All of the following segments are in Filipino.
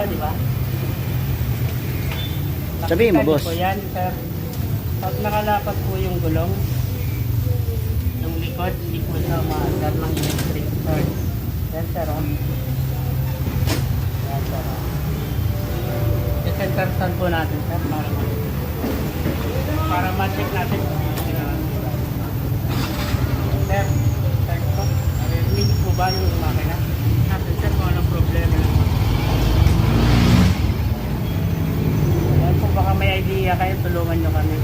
di ba? Sabihin mo, Nakita niyo boss. po yan, sir. Pag nakalapat po yung gulong, yung likod, hindi po siya maandar ng electric start. Yan, sir, oh. Yan, sir, oh. I-center stand po natin, sir, para ma-check natin kung ano ginawa. Sir, start po. Rinig po ba yung makina? Natin, sir, kung anong problema. Yan po, baka may idea kayo, tulungan nyo kami.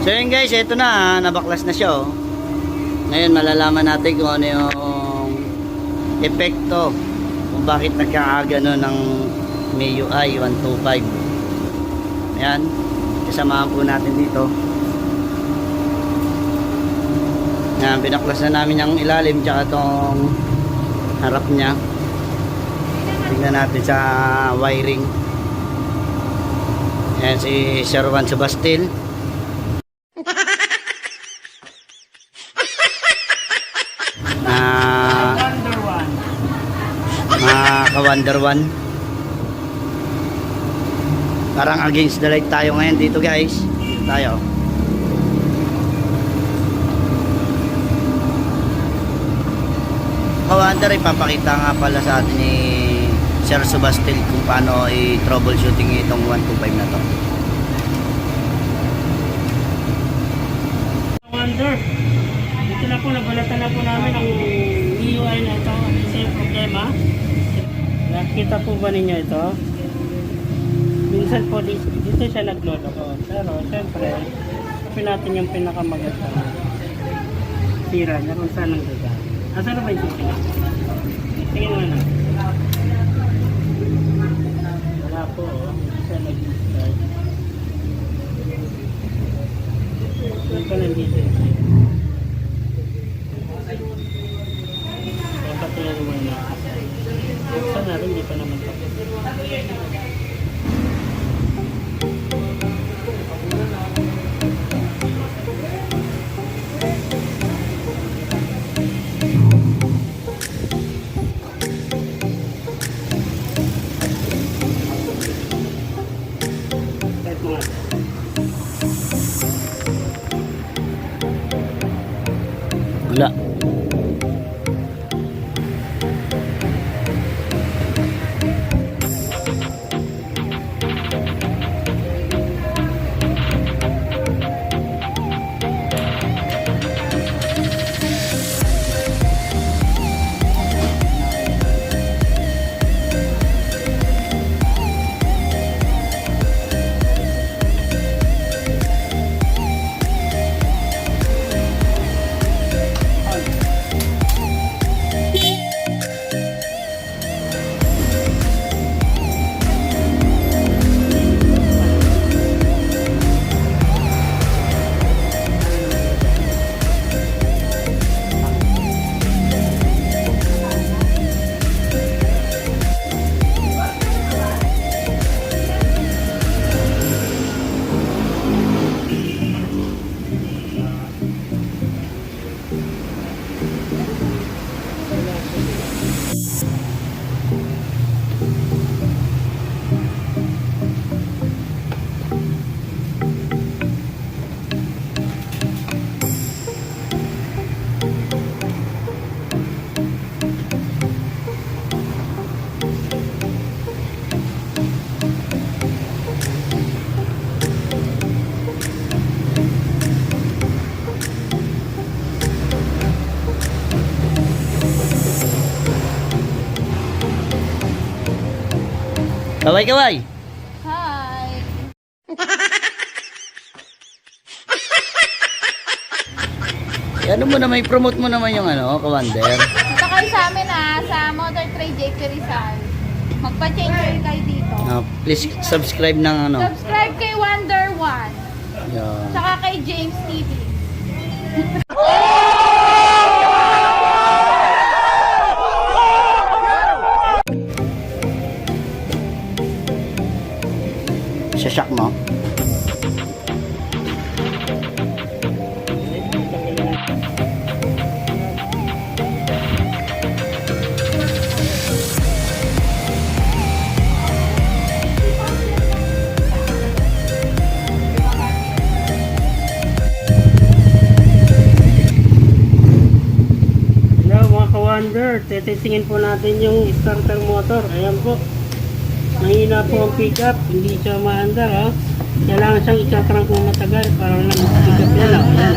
So yun guys, ito na, nabaklas na siya oh. Ngayon malalaman natin kung ano yung epekto kung bakit nagkakagano ng MIUI 125. Ayan, kasamahan po natin dito. Ayan, binaklas na namin yung ilalim tsaka itong harap nya. Tingnan natin sa wiring. Ayan si Sir Juan Sebastil. Wonder One. Parang against the light tayo ngayon dito guys. Dito tayo. Wonder, ipapakita nga pala sa atin ni Sir Sebastil kung paano i-troubleshooting itong 125 na to. Wonder, dito na po, nabalatan na po namin ang MIUI na ito. Ano yung problema? Nakita po ba ninyo ito? Minsan po dito siya nagloloko. Pero syempre, kapin natin yung pinakamaganda. Tira niya kung saan ang gaga. Asan na ba yung sisi? Tingin mo na. Wala po, oh. Hindi siya nag-start. Saan pa nandito yung sisi? Kaya patuloy naman na. Buksan na rin, hindi pa naman tapos. Kahit mga Wala. Kaway-kaway. Hi! Ano mo naman, i-promote mo naman yung ano, Kawander. Ito kayo sa amin sa Motor Trade JP Rizal. Magpa-change oil kayo dito. Please subscribe ng ano. Subscribe kay Wonder One. Yan. Tsaka kay James TV. shock mo. Hello mga ka-wonder, titisingin po natin yung starter motor. Ayan po. Mahina po ang pick-up, hindi siya maandar ha. Kailangan siyang ikakrang ng matagal para lang pick-up yan ha. Ayan.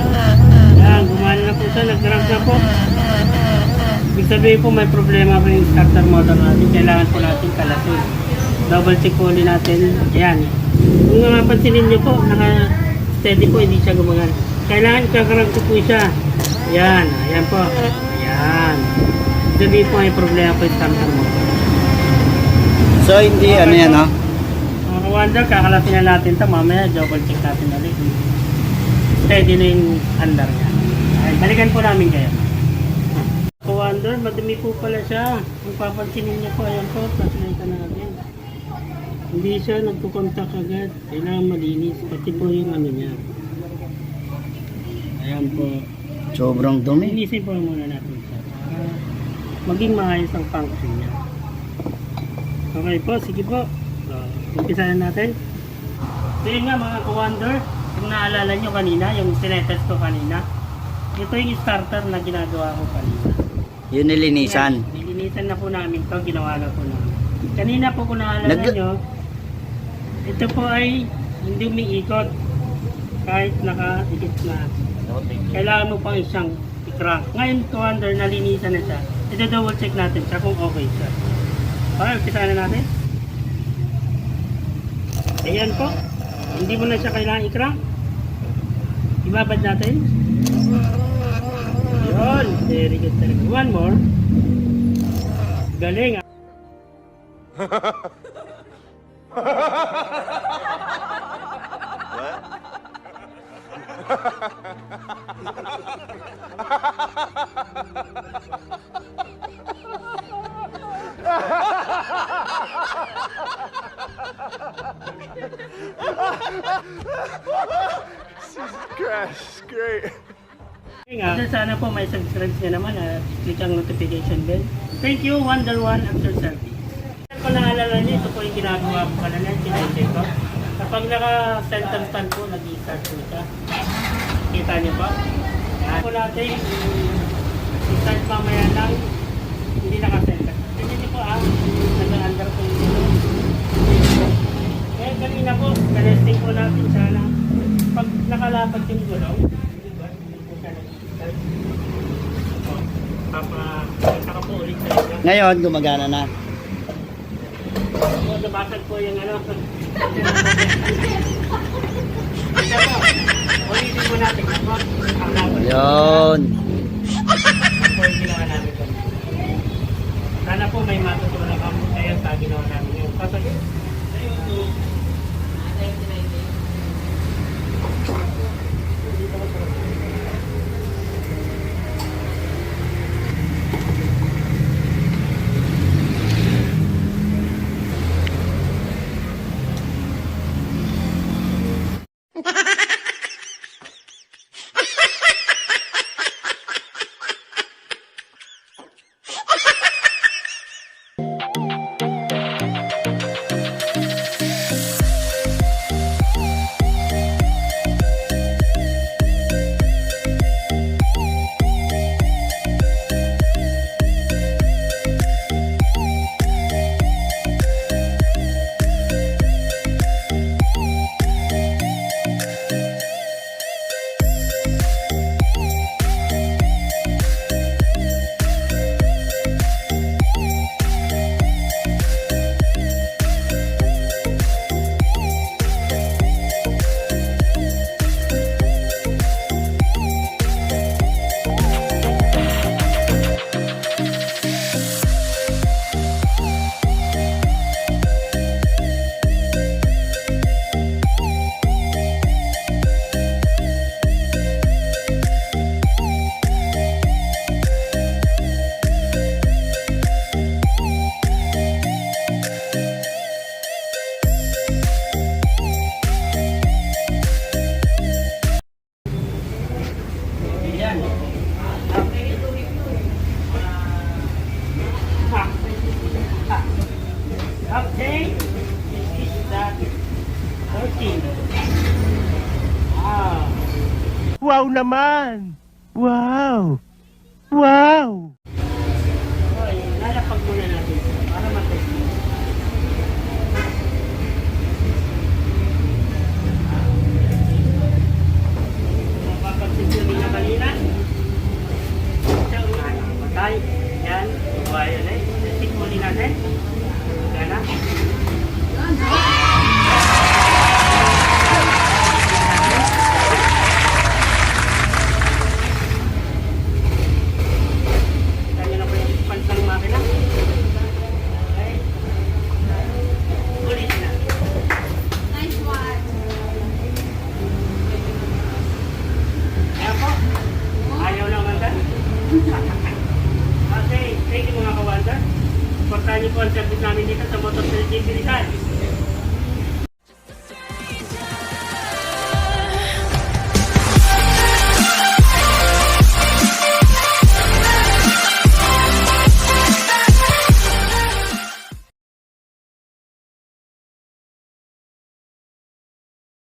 Ayan, gumana na po siya, nag-drag na po. Ibig sabihin po may problema po yung starter motor natin. Kailangan po natin kalasin. Double check po ulit natin. Ayan. Kung mapansinin nyo po, naka-steady po, hindi siya gumagana. Kailangan ikakrang ko po siya. Ayan, ayan po. Ayan. Sabihin po may problema po yung starter motor. So hindi ano yan, no? Mga ka-wonder, kakalasin na natin ito. Mamaya double check natin ulit. Steady na yung andar niya. Ay, balikan po namin kayo. Ka-wonder, madumi po pala siya. Kung papansinin niyo po, ayan po, pasilita natin. Hindi siya nagkukontak agad. Kailangan malinis. Pati po yung ano niya. Ayan po. Sobrang dumi. Linisin po muna natin siya. Para maging maayos ang function niya. Okay po, sige po. So, umpisahan natin. So yun nga mga ka-wonder, kung naalala nyo kanina, yung tinetest ko kanina, ito yung starter na ginagawa ko kanina. Yun nilinisan. Yan, nilinisan na po namin to, ginawa na po namin. Kanina po kung naalala nyo, ito po ay hindi umiikot kahit naka-ikot na. Kailangan mo pang isang i-crank. Ngayon ka-wonder, nalinisan na siya. Ito double check natin siya kung okay siya. Okay, umpisa na natin. Ayan po. Hindi mo na siya kailangan i-crank. Ibabad natin. Yun. Very good talaga. One more. Galing ah. Crash, great. Sana po may subscribe nyo naman at click ang notification bell. Thank you, Wonder One After Service. Kung naalala nyo, ito po yung ginagawa ko pala na, sinaytay ko. Kapag naka-center stand po, nag-i-start po siya. Kita nyo po? Yan po natin, i-start mamaya lang, hindi naka-center. Tignan nyo po nag-under po yung gulong. Kaya kanina po, testing po natin sana. Pag nakalapat yung gulong, saka po ulit sa inyo. Ngayon, gumagana na. So, nabasag po yung ano. Ito po, ulitin po natin. Ang laban. Yun. Ito po yung ginawa namin po. Sana po may matutunan kami kaya sa ginawa namin yung pasag. Wow naman! Wow! Wow! Okay, lalapag muna natin ito para matest mo. Mapapagsinsin na kanina. Siya unahin. Matay. Yan. Buhay ulit. Tik muli natin. Gana. Kanya na po yung pants ng makina. Okay. Ulit na. Nice one. Kaya po. Ayaw lang ang Okay, thank you mga kawander. Supportahan niyo po ang service namin dito sa motor